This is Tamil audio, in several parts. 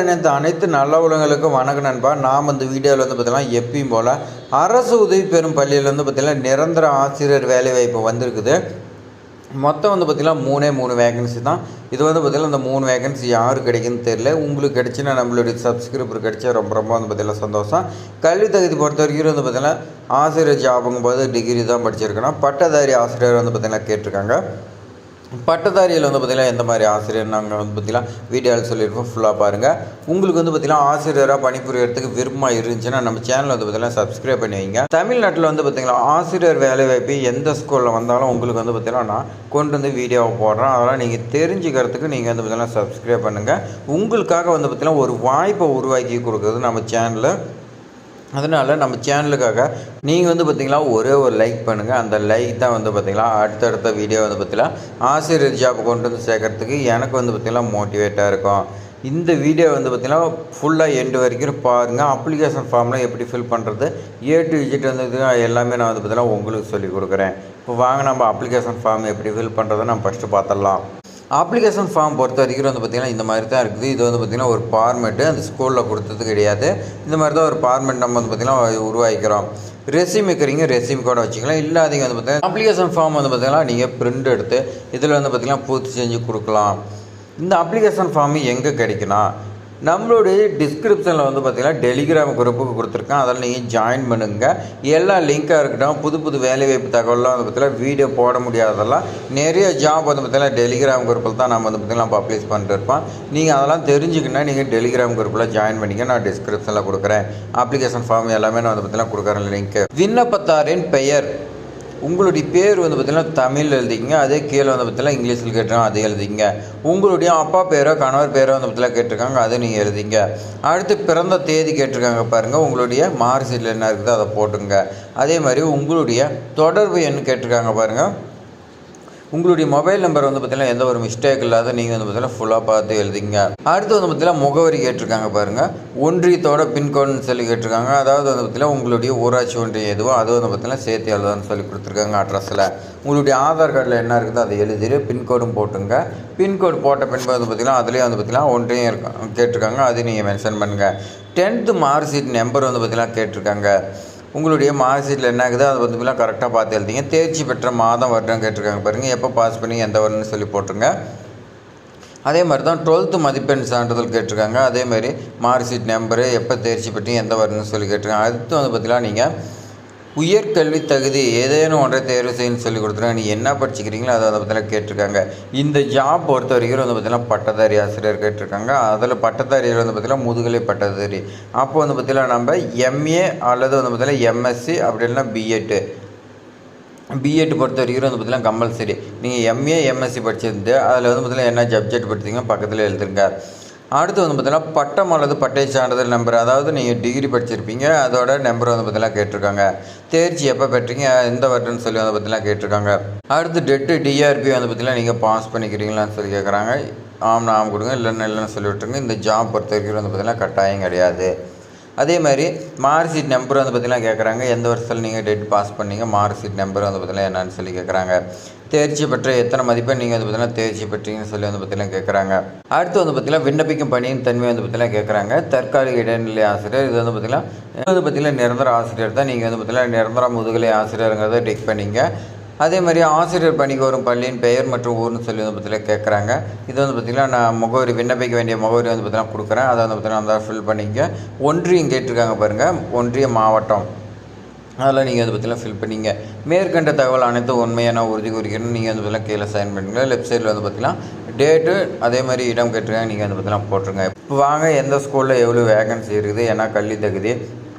அனைத்து நல்ல உள்ளவங்களுக்கும் வணக்கம் நண்பா. நாம் இந்த வீடியோவில் பார்த்தீங்கன்னா எப்பயும் போல் அரசு உதவி பெறும் பள்ளியில் பார்த்தீங்கன்னா நிரந்தர ஆசிரியர் வேலைவாய்ப்பு வந்திருக்குது. மொத்தம் பார்த்தீங்கன்னா மூணு வேகன்சி தான். இது பார்த்தீங்கன்னா இந்த 3 வேகன்சி யாருக்கு கிடைக்குன்னு தெரியல. உங்களுக்கு கிடைச்சின்னா நம்மளுடைய சப்ஸ்கிரைபர் கிடைச்சா ரொம்ப பார்த்தீங்கன்னா சந்தோஷம். கல்வி தகுதி பொறுத்த வரைக்கும் பார்த்தீங்கன்னா ஆசிரியர் ஜாபுங்கும் போது டிகிரி தான் படிச்சிருக்கணும். பட்டதாரி ஆசிரியர் பார்த்தீங்கன்னா கேட்டிருக்காங்க. பட்டதாரியில் பார்த்திங்கன்னா எந்த மாதிரி ஆசிரியர் நாங்கள் பார்த்திங்கன்னா வீடியோவில் சொல்லியிருக்கோம், ஃபுல்லாக பாருங்கள். உங்களுக்கு பார்த்திங்கன்னா ஆசிரியராக பணிபுரியறதுக்கு விருப்பமாக இருந்துச்சுன்னா நம்ம சேனல் பார்த்திங்கன்னா சப்ஸ்கிரைப் பண்ணி வைங்க. தமிழ்நாட்டில் பார்த்திங்கன்னா ஆசிரியர் வேலைவாய்ப்பு எந்த ஸ்கூலில் வந்தாலும் உங்களுக்கு பார்த்திங்கன்னா நான் கொண்டு வந்து வீடியோவை போடுறேன். அதெல்லாம் நீங்கள் தெரிஞ்சுக்கிறதுக்கு நீங்கள் பார்த்திங்கன்னா சப்ஸ்கிரைப் பண்ணுங்கள். உங்களுக்காக பார்த்திங்கன்னா ஒரு வாய்ப்பை உருவாக்கி கொடுக்குறது நம்ம சேனலில். அதனால் நம்ம சேனலுக்காக நீங்கள் பார்த்திங்கன்னா ஒரே ஒரு லைக் பண்ணுங்கள். அந்த லைக் தான் பார்த்திங்கன்னா அடுத்தடுத்த வீடியோ பார்த்திங்கன்னா ஆசிரியர் ஜாப் கொண்டு வந்து சேர்க்கறதுக்கு எனக்கு பார்த்திங்கன்னா மோட்டிவேட்டாக இருக்கும். இந்த வீடியோ பார்த்திங்கன்னா ஃபுல்லாக எண்டு வரைக்கும் பாருங்கள். அப்ளிகேஷன் ஃபார்மில் எப்படி ஃபில் பண்ணுறது A to Z எல்லாமே நான் பார்த்திங்கன்னா உங்களுக்கு சொல்லிக் கொடுக்குறேன். இப்போ வாங்க நம்ம அப்ளிகேஷன் ஃபார்ம் எப்படி ஃபில் பண்ணுறதை நம்ம ஃபஸ்ட்டு பார்த்துடலாம். அப்ளிகேஷன் ஃபார்ம் பொறுத்த வரைக்கும் பார்த்திங்கன்னா இந்த மாதிரி தான் இருக்குது. இது பார்த்திங்கன்னா ஒரு ஃபார்மேட்டு அந்த ஸ்கூலில் கொடுத்தது கிடையாது. இந்த மாதிரி தான் ஒரு ஃபார்மேட் நம்ம பார்த்திங்கன்னா உருவாக்கிறோம். ரெசியூம் வைக்கிறீங்க, ரெசியூம் கூட வச்சுக்கலாம். இல்லாதீங்க பார்த்திங்கன்னா அப்ளிகேஷன் ஃபார்ம் பார்த்திங்கன்னா நீங்கள் பிரிண்ட் எடுத்து இதில் பார்த்திங்கன்னா பூர்த்தி செஞ்சு கொடுக்கலாம். இந்த அப்ளிகேஷன் ஃபார்ம் எங்கே கிடைக்குன்னா நம்மளுடைய டிஸ்கிரிப்ஷனில் பார்த்திங்கன்னா டெலிகிராம் குரூப்புக்கு கொடுத்துருக்கேன். அதில் நீங்கள் ஜாயின் பண்ணுங்கள். எல்லா லிங்காக இருக்கட்டும். புது வேலைவாய்ப்பு தகவலாம் பார்த்திங்கன்னா வீடியோ போட முடியாததெல்லாம் நிறைய ஜாப் பார்த்திங்கன்னா டெலிகிராம் குரூப்பில் தான் நம்ம பார்த்திங்கன்னா பப்ளிஷ் பண்ணிட்டு இருப்போம். நீங்கள் அதெல்லாம் தெரிஞ்சுக்கினா நீங்கள் டெலிகிராம் குரூப்பில் ஜாயின் பண்ணிக்க. நான் டிஸ்கிரிப்ஷனில் கொடுக்குறேன். அப்ளிகேஷன் ஃபார்ம் எல்லாமே நான் பார்த்திங்கன்னா கொடுக்குறேன் லிங்க்கு. விண்ணப்பத்தாரின் பெயர், உங்களுடைய பேர் பார்த்திங்கன்னா தமிழ் எழுதிங்க. அதே கீழே பார்த்திங்கன்னா இங்கிலீஷில் கேட்டிருக்காங்க, அதே எழுதிங்க. உங்களுடைய அப்பா பேரோ கணவர் பேரோ பார்த்திங்கன்னா கேட்டிருக்காங்க, அதை நீங்கள் எழுதிங்க. அடுத்து பிறந்த தேதி கேட்டிருக்காங்க பாருங்கள். உங்களுடைய மார்க் ஷீட்டில் என்ன இருக்குதோ அதை போட்டுங்க. அதே மாதிரி உங்களுடைய தொடர்பு எண் கேட்டிருக்காங்க பாருங்கள். உங்களுடைய மொபைல் நம்பர் பார்த்திங்கன்னா எந்த ஒரு மிஸ்டேக் இல்லாத நீங்கள் பார்த்திங்கன்னா ஃபுல்லாக பார்த்து எழுதிங்க. அடுத்து பார்த்திங்கன்னா முகவரி கேட்டிருக்காங்க பாருங்கள். ஒன்றியத்தோட பின்கோடுன்னு சொல்லி கேட்டிருக்காங்க. அதாவது பார்த்திங்கன்னா உங்களுடைய ஊராட்சி ஒன்றியம் எதுவோ அது பார்த்திங்கன்னா சேர்த்து எழுதான்னு சொல்லி கொடுத்துருக்காங்க. அட்ரஸில் உங்களுடைய ஆதார் கார்டில் என்ன இருக்குதோ அதை எழுதிட்டு பின்கோடும் போட்டுங்க. பின்கோடு போட்ட பின்பு பார்த்திங்கன்னா அதுலேயே பார்த்திங்கன்னா ஒன்றியம் கேட்டிருக்காங்க, அது நீங்கள் மென்ஷன் பண்ணுங்கள். 10th மார்க் ஷீட் நம்பர் பார்த்திங்கன்னா கேட்டிருக்காங்க. உங்களுடைய மார்க் ஷீட்டில் என்ன ஆகுது அதை பார்த்திங்கன்னா கரெக்டாக பார்த்து எழுதிங்க. தேர்ச்சி பெற்ற மாதம் வருடம் கேட்டிருக்காங்க பாருங்கள். எப்போ பாஸ் பண்ணி எந்த வருடம்னு சொல்லி போட்டுருங்க. அதே மாதிரி தான் 12th மதிப்பெண் சான்றிதழ் கேட்டிருக்காங்க. அதேமாதிரி மார்க் ஷீட் நம்பரு, எப்போ தேர்ச்சி பெற்று எந்த வருடம்னு சொல்லி கேட்டிருக்காங்க. அடுத்து பார்த்திங்கன்னா நீங்கள் உயர்கல்வி தகுதி ஏதேனும் ஒன்றை தேர்வு செய்யணும்னு சொல்லி கொடுத்துருக்காங்க. நீங்கள் என்ன படிச்சுக்கிறீங்களோ அதை பற்றிலாம் கேட்டிருக்காங்க. இந்த ஜாப் பொறுத்த வரைக்கும் பார்த்திங்கன்னா பட்டதாரி ஆசிரியர் கேட்டிருக்காங்க. அதில் பட்டதாரியில் பார்த்திங்கன்னா முதுகலை பட்டதாரி. அப்போ பார்த்திங்கன்னா நம்ம MA அல்லது பார்த்திங்கன்னா MSc அப்படி இல்லைன்னா பிஎட் பொறுத்த வரைக்கும் பார்த்திங்கன்னா கம்பல்சரி. நீங்கள் MA MSc படிச்சிருந்து அதில் பார்த்திங்கன்னா என்ன சப்ஜெக்ட் படிச்சிங்கன்னா பக்கத்தில் எழுதுங்க. அடுத்து பார்த்திங்கன்னா பட்டம் அல்லது பட்டை சான்றிதழ் நம்பர், அதாவது நீங்கள் டிகிரி படிச்சிருப்பீங்க அதோட நம்பர் பார்த்திங்கன்னா கேட்டிருக்காங்க. தேர்ச்சி எப்போ பெற்றீங்க எந்த வருடம்னு சொல்லி பார்த்திங்கன்னா கேட்டிருக்காங்க. அடுத்து டெட்டு DRP பார்த்திங்கன்னா நீங்கள் பாஸ் பண்ணிக்கிறீங்களான்னு சொல்லி கேட்குறாங்க. ஆம் கொடுங்க, இல்லைன்னு சொல்லி விட்டுருங்க. இந்த ஜாப் பொறுத்த வரைக்கும் பார்த்திங்கன்னா கட்டாயம் கிடையாது. அதே மாதிரி மார்க் ஷீட் நம்பர் பார்த்திங்கன்னா கேட்குறாங்க. எந்த வருஷத்தில் நீங்கள் டெட் பாஸ் பண்ணீங்க, மார்க் ஷீட் நம்பர் பார்த்திங்கன்னா என்னன்னு சொல்லி கேட்குறாங்க. தேர்ச்சி பெற்ற எத்தனை மதிப்பெண் நீங்கள் பார்த்திங்கன்னா தேர்ச்சி பெற்றீங்கன்னு சொல்லி பார்த்திங்கன்னா கேட்குறாங்க. அடுத்து பார்த்திங்கன்னா விண்ணப்பிக்கும் பணியின் தன்மை பார்த்திங்கன்னா கேட்குறாங்க. தற்காலிக இடைநிலை ஆசிரியர், இது பார்த்திங்கன்னா நிரந்தர ஆசிரியர் தான். நீங்கள் பார்த்திங்கன்னா நிரந்தர முதுகலை ஆசிரியருங்கிறத டிக் பண்ணிங்க. அதே மாதிரி ஆசிரியர் பணிக்கு வரும் பள்ளியின் பெயர் மற்றும் ஊர்னு சொல்லி பார்த்திங்கன்னா கேட்குறாங்க. இது பார்த்திங்கன்னா நான் முகவரி விண்ணப்பிக்க வேண்டிய முகவரி பார்த்திங்கன்னா கொடுக்குறேன். அதை பார்த்திங்கன்னா அந்த ஃபில் பண்ணிங்க. ஒன்றியம் கேட்டிருக்காங்க பாருங்கள், ஒன்றிய மாவட்டம், அதெல்லாம் நீங்கள் பார்த்திங்கன்னா ஃபில் பண்ணிங்க. மேற்கண்ட தகவல் அனைத்தும் உண்மையான உறுதி குறிக்கணும். நீங்கள் பார்த்திங்கன்னா கீழே சைன் பண்ணுங்க. லெஃப்ட் சைடில் பார்த்திங்கன்னா டேட்டு அதே மாதிரி இடம் கேட்டிருக்காங்க, நீங்கள் பார்த்திங்கன்னா போட்டுருங்க. இப்போ வாங்க எந்த ஸ்கூலில் எவ்வளோ வேகன்சி இருக்குது, ஏன்னா கல்வி தகுதி,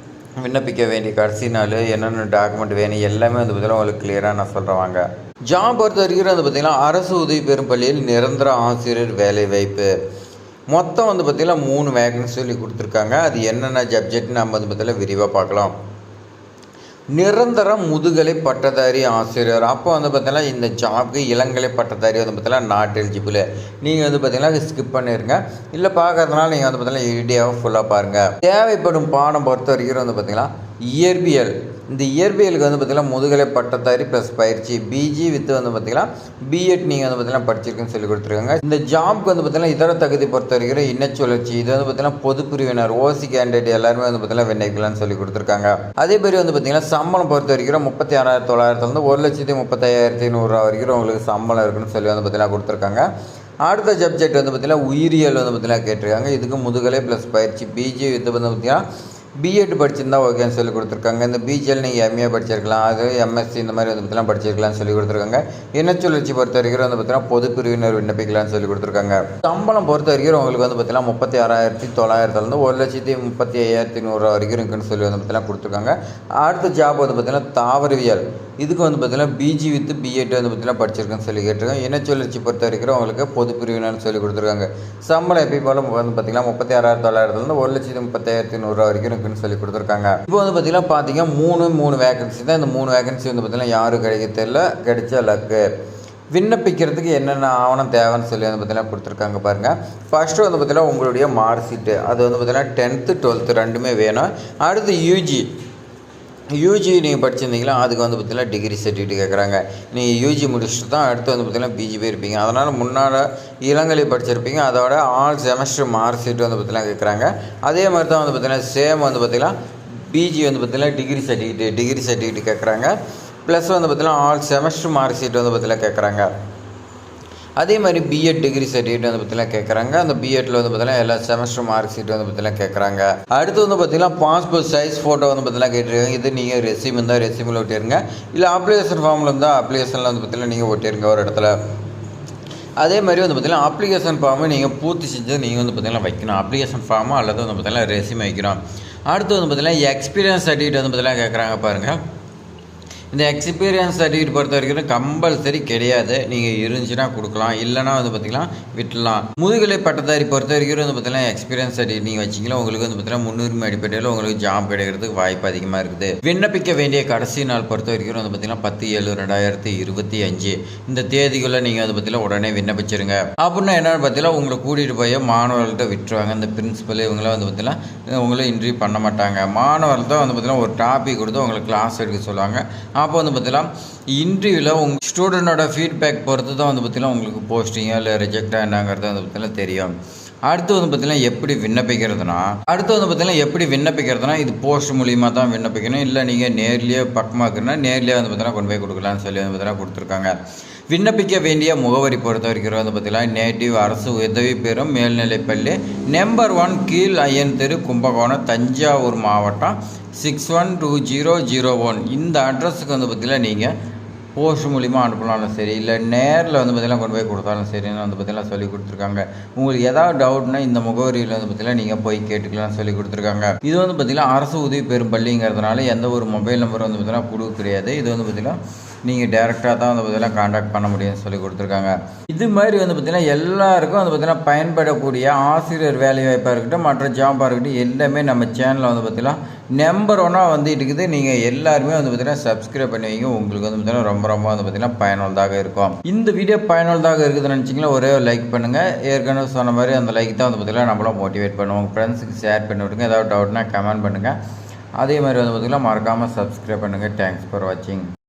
விண்ணப்பிக்க வேண்டிய கடைசி நாள், என்னென்ன டாக்குமெண்ட் வேணும் எல்லாமே பார்த்திங்கன்னா உங்களுக்கு கிளியராக நான் சொல்கிறேன். வாங்க ஜாப் பொறுத்த வரைக்கும் பார்த்திங்கன்னா அரசு உதவி பெறும் பள்ளியில் நிரந்தர ஆசிரியர் வேலைவாய்ப்பு மொத்தம் பார்த்திங்கன்னா 3 வேகன்சி சொல்லி கொடுத்துருக்காங்க. அது என்னென்ன சப்ஜெக்ட்னு நம்ம பார்த்திங்கன்னா விரிவாக பார்க்கலாம். நிரந்தர முதுகலை பட்டதாரி ஆசிரியர், அப்போ பார்த்திங்கன்னா இந்த ஜாப்க்கு இளங்கலை பட்டதாரி பார்த்திங்கன்னா நாட் எலிஜிபிள். நீங்கள் பார்த்திங்கன்னா ஸ்கிப் பண்ணிடுங்க. இல்லை பார்க்கறதுனால நீங்கள் பார்த்திங்கன்னா வீடியோவை ஃபுல்லாக பாருங்கள். தேவைப்படும் பாடம் பொறுத்த வரைக்கும் பார்த்திங்கன்னா இயற்பியல், இந்த இயற்பியலுக்கு வந்து பார்த்திங்கன்னா முதுகலை பட்டதாரி ப்ளஸ் பயிற்சி பிஜி வித் வந்து பார்த்திங்கன்னா பிஎட் நீங்கள் வந்து பார்த்திங்கன்னா படிச்சிருக்குன்னு சொல்லி கொடுத்துருக்காங்க. இந்த ஜாப்க்கு வந்து பார்த்திங்கன்னா இதர தகுதி பொறுத்த வரைக்கும் இனச்சுழற்சி இது வந்து பார்த்திங்கன்னா பொது பிரிவினர் ஓசி கேண்டிடேட் எல்லாருமே வந்து பார்த்திங்கன்னா விண்ணப்பிக்கலாம்னு சொல்லி கொடுத்துருக்காங்க. அதே மாதிரி வந்து பார்த்திங்கன்னா சம்பளம் பொறுத்த வரைக்கும் 36,900 1,35,100 வரைக்கும் உங்களுக்கு சம்பளம் இருக்குன்னு சொல்லி வந்து பார்த்திங்கன்னா கொடுத்துருக்காங்க. அடுத்த சப்ஜெக்ட் வந்து பார்த்திங்கன்னா உயிரியல் வந்து பார்த்திங்கன்னா கேட்டிருக்காங்க. இதுக்கு முதுகலை ப்ளஸ் பயிற்சி பிஜி இது வந்து பார்த்திங்கன்னா பிஎட் படிச்சிருந்தா ஓகேன்னு சொல்லி கொடுத்துருக்காங்க. இந்த பிஜிஎல் நீங்கள் எம்ஏ படிச்சிருக்கலாம், அது எம்எஸ்சி இந்த மாதிரி வந்து பார்த்திங்கன்னா படிச்சிருக்கலாம்னு சொல்லி கொடுத்துருக்காங்க. இனச்சுழற்சி பொறுத்த வரைக்கும் வந்து பார்த்திங்கன்னா பொது பிரிவினர் விண்ணப்பிக்கலாம்னு சொல்லி கொடுத்துருக்காங்க. சம்பளம் பொறுத்த வரைக்கும் உங்களுக்கு வந்து பார்த்திங்கன்னா 36,900 1,35,100 வரைக்கும் இருக்குன்னு சொல்லி வந்து பார்த்திங்கன்னா கொடுத்துருக்காங்க. அடுத்த ஜாப் வந்து பார்த்திங்கன்னா தாவரவியல் இதுக்கு வந்து பார்த்திங்கன்னா பிஜி வித் பிஎட் வந்து பார்த்திங்கன்னா படிச்சிருக்குன்னு சொல்லி கேட்டிருக்காங்க. இனச்சுழற்சி பொறுத்த வரைக்கும் உங்களுக்கு பொது பிரிவினர்னு சொல்லி கொடுத்துருக்காங்க. சம்பளம் எப்போ போல வந்து பார்த்திங்கன்னா 36,900 1,35,100 வரைக்கும் இருக்குன்னு சொல்லி கொடுத்துருக்காங்க. இப்போ வந்து பார்த்திங்கன்னா மூணு வேகன்சி தான். இந்த 3 வேகன்சி வந்து பார்த்திங்கன்னா யாரும் கிடைக்க தெரியல, கிடைச்ச லக்கு. விண்ணப்பிக்கிறதுக்கு என்னென்ன ஆவணம் தேவைன்னு சொல்லி வந்து பார்த்திங்கன்னா கொடுத்துருக்காங்க பாருங்கள். ஃபஸ்ட்டு வந்து பார்த்திங்கன்னா உங்களுடைய மார்க் ஷீட்டு அது வந்து பார்த்திங்கன்னா 10th 12th ரெண்டுமே வேணும். அடுத்து யூஜி நீங்கள் படிச்சிருந்தீங்களா அதுக்கு வந்து பார்த்திங்கன்னா டிகிரி சர்டிஃபிகேட் கேட்குறாங்க. நீங்கள் யூஜி முடிச்சுட்டு தான் அடுத்து வந்து பார்த்திங்கன்னா பிஜி போயிருப்பீங்க. அதனால் முன்னால் இளங்கலை படிச்சிருப்பீங்க, அதோட ஆல் செமஸ்டர் மார்க் ஷீட் வந்து பார்த்திங்கன்னா கேட்குறாங்க. அதே மாதிரி தான் வந்து பார்த்திங்கன்னா சேம் வந்து பார்த்திங்கன்னா பிஜி வந்து பார்த்திங்கன்னா டிகிரி சர்டிஃபிகேட் கேட்குறாங்க. ப்ளஸ் வந்து பார்த்திங்கன்னா ஆல் செமஸ்டர் மார்க் ஷீட் வந்து பார்த்திங்கன்னா கேட்குறாங்க. அதே மாதிரி பிஎட் டிகிரி சர்டிஃபிகேட் வந்து பார்த்திங்கன்னா கேட்குறாங்க. அந்த பிஎட்டில் வந்து பார்த்திங்கன்னா எல்லா செமஸ்டர் மார்க் ஷீட் வந்து பார்த்திங்கன்னா கேட்குறாங்க. அடுத்து வந்து பார்த்திங்கன்னா பாஸ்போர்ட் சைஸ் ஃபோட்டோ வந்து பார்த்திங்கன்னா கேட்டிருக்காங்க. இது நீங்கள் ரெசியூம் இருந்தால் ரெசியூமில் ஒட்டிருங்க, இல்லை அப்ளிகேஷன் ஃபார்மில் இருந்தால் அப்ளிகேஷனில் வந்து பார்த்திங்கன்னா நீங்கள் ஒட்டிருங்க ஒரு இடத்துல. அதே மாதிரி வந்து பார்த்திங்கன்னா அப்ளிகேஷன் ஃபார்மை நீங்கள் பூர்த்தி செஞ்சு நீங்கள் வந்து பார்த்திங்கன்னா வைக்கணும். அப்ளிகேஷன் ஃபார்மோ அல்லது வந்து பார்த்திங்கன்னா ரெசியூம் வைக்கணும். அடுத்து வந்து பார்த்திங்கன்னா எக்ஸ்பீரியன்ஸ் சர்டிஃபிகேட் வந்து பார்த்திங்கன்னா கேட்குறாங்க பாருங்கள். இந்த எக்ஸ்பீரியன்ஸ் சர்டிஃபிகேட் பொறுத்த வரைக்கும் கம்பல்சரி கிடையாது. நீங்கள் இருந்துச்சுன்னா கொடுக்கலாம், இல்லைனா வந்து பார்த்திங்கன்னா விட்டுலாம். முதுகலை பட்டதாரி பொறுத்த வரைக்கும் வந்து பார்த்திங்கன்னா எக்ஸ்பீரியன்ஸ் சர்டிஃபிகேட் நீங்கள் வச்சிங்களா உங்களுக்கு வந்து பார்த்திங்கன்னா முன்னுரிமை அடிப்படையில் உங்களுக்கு ஜாப் கிடைக்கிறதுக்கு வாய்ப்பு அதிகமாக இருக்குது. விண்ணப்பிக்க வேண்டிய கடைசி நாள் பொறுத்த வரைக்கும் வந்து பார்த்திங்கன்னா 10/7/2025 இந்த தேதிக்குள்ளே நீங்கள் வந்து பார்த்திங்கன்னா உடனே விண்ணப்பிச்சிருங்க. அப்படின்னா என்னென்னு பார்த்தீங்கன்னா உங்களை கூட்டிகிட்டு போய் மாணவர்கள்ட்ட விட்டுருவாங்க. இந்த பிரின்சிபல் இவங்களாம் வந்து பார்த்திங்கன்னா உங்களை இன்டர்வியூ பண்ண மாட்டாங்க. மாணவர்கள்ட்ட வந்து பார்த்திங்கன்னா ஒரு டாபிக் கொடுத்து உங்களுக்கு கிளாஸ் எடுக்க சொல்லுவாங்க. அப்போ வந்து பார்த்தீங்கன்னா இன்டர்வியூவில் உங்கள் ஸ்டூடெண்டோட ஃபீட்பேக் பொறுத்து தான் வந்து பார்த்திங்கன்னா உங்களுக்கு போஸ்டிங்கோ இல்லை ரிஜெக்டாக என்னங்கிறது வந்து பார்த்திங்கன்னா தெரியும். அடுத்து வந்து பார்த்திங்கன்னா எப்படி விண்ணப்பிக்கிறதுனா இது போஸ்ட் மூலிமா தான் விண்ணப்பிக்கணும். இல்லை நீங்கள் நேர்லேயே பக்கமாக இருக்குன்னா நேர்லேயே வந்து பார்த்திங்கன்னா கொண்டு போய் கொடுக்கலான்னு சொல்லி வந்து பார்த்திங்கன்னா கொடுத்துருக்காங்க. விண்ணப்பிக்க வேண்டிய முகவரி பொறுத்த வரைக்கும் வந்து பார்த்திங்கன்னா நேட்டிவ் அரசு உதவி பெறும் மேல்நிலைப்பள்ளி நம்பர் 1 கீழ் ஐயன் தெரு கும்பகோணம் தஞ்சாவூர் மாவட்டம் 612001 இந்த அட்ரஸுக்கு வந்து பார்த்திங்கன்னா நீங்கள் போஸ்ட் மூலிமா அனுப்பினாலும் சரி, இல்லை நேரில் வந்து பார்த்திங்கன்னா கொண்டு போய் கொடுத்தாலும் சரின்னு வந்து பார்த்திங்கன்னா சொல்லி கொடுத்துருக்காங்க. உங்களுக்கு ஏதாவது டவுட்னா இந்த முகவரியில் வந்து பார்த்திங்கன்னா நீங்கள் போய் கேட்டுக்கலாம்னு சொல்லி கொடுத்துருக்காங்க. இது வந்து பார்த்திங்கன்னா அரசு உதவி பெறும் பள்ளிங்கிறதுனால எந்த ஒரு மொபைல் நம்பர் வந்து பார்த்திங்கன்னா கொடுக்க கிடையாது. இது வந்து பார்த்திங்கன்னா நீங்கள் டேரெக்டாக தான் வந்து பார்த்திங்கன்னா காண்டாக்ட் பண்ண முடியும்னு சொல்லி கொடுத்துருக்காங்க. இது மாதிரி வந்து பார்த்திங்கன்னா எல்லாருக்கும் வந்து பார்த்திங்கன்னா பயன்படக்கூடிய ஆசிரியர் வேலைவாய்ப்பாக இருக்கட்டும், மற்ற ஜாபாக இருக்கட்டும், எல்லாமே நம்ம சேனலில் வந்து பார்த்திங்கன்னா நம்பர் 1 வந்துட்டு இருக்குது. நீங்கள் எல்லாருமே வந்து பார்த்திங்கன்னா சப்ஸ்கிரைப் பண்ணி வைங்க. உங்களுக்கு வந்து பார்த்திங்கன்னா ரொம்ப வந்து பார்த்திங்கன்னா பயனுள்ளதாக இருக்கும். இந்த வீடியோ பயனுள்ளதாக இருக்குதுன்னு நினச்சிங்கன்னா ஒரே லைக் பண்ணுங்கள். ஏற்கனவே சொன்ன மாதிரி அந்த லைக் தான் வந்து பார்த்திங்கன்னா நம்மளும் மோட்டிவேட் பண்ணுவோம். உங்கள் ஃப்ரெண்ட்ஸுக்கு ஷேர் பண்ணி விடுங்க. ஏதாவது டவுட்னா கமெண்ட் பண்ணுங்கள். அதே மாதிரி வந்து பார்த்திங்கன்னா மறக்காமல் சப்ஸ்கிரைப் பண்ணுங்கள். தேங்க்ஸ் ஃபார் வாட்சிங்.